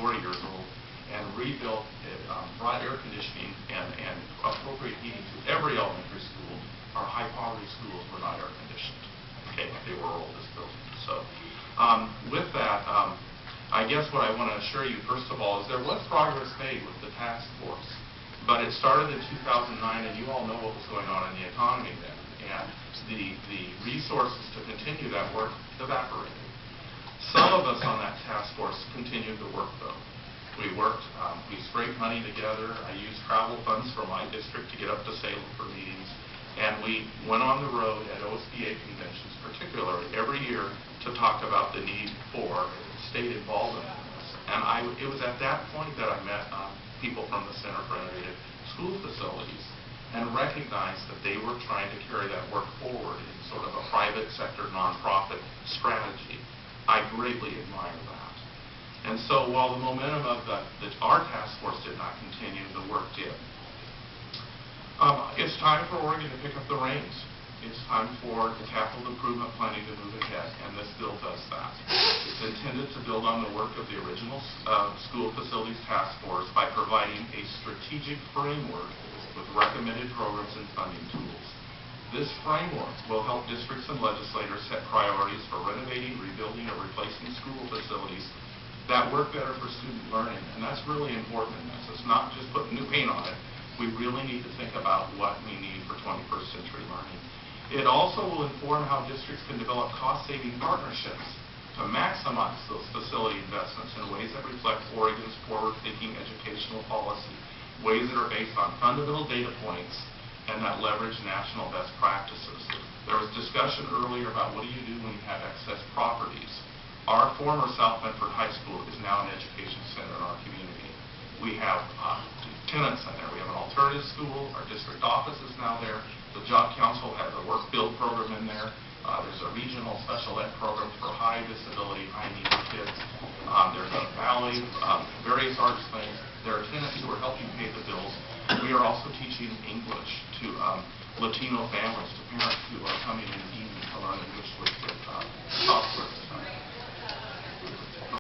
4 years old, and rebuilt it, brought air conditioning and appropriate heating to every elementary school. Our high-poverty schools were not air conditioned. Okay, they were our oldest buildings. So with that, I guess what I want to assure you, first of all, is there was progress made with the task force. But it started in 2009, and you all know what was going on in the economy then. And the resources to continue that work evaporated. Some of us on that task force continued the work, though. We worked, we scraped money together. I used travel funds from my district to get up to Salem for meetings. And we went on the road at OSBA conventions, particularly every year, to talk about the need for state involvement in this. And it was at that point that I met people from the Center for Innovative School Facilities and recognized that they were trying to carry that work forward in sort of a private sector nonprofit strategy. I greatly admire that. And so while the momentum of our task force did not continue, the work did. It's time for Oregon to pick up the reins. It's time for the capital improvement planning to move ahead, and this bill does that. It's intended to build on the work of the original School Facilities Task Force by providing a strategic framework with recommended programs and funding tools. This framework will help districts and legislators set priorities for renovating, rebuilding, or replacing school facilities that work better for student learning, and that's really important in this. It's not just putting new paint on it. We really need to think about what we need for 21st century learning. It also will inform how districts can develop cost-saving partnerships to maximize those facility investments in ways that reflect Oregon's forward-thinking educational policy, ways that are based on fundamental data points and that leverage national best practices. There was discussion earlier about what do you do when you have excess properties. Our former South Medford High School is now an education center in our community. We have tenants in there. We have an alternative school. Our district office is now there. The Job Council has a work build program in there. There's a regional special ed program for high disability, high needs kids. There's a valley, various arts things. There are tenants who are helping pay the bills. We are also teaching English to Latino families, to parents who are coming in the evening to learn English with software.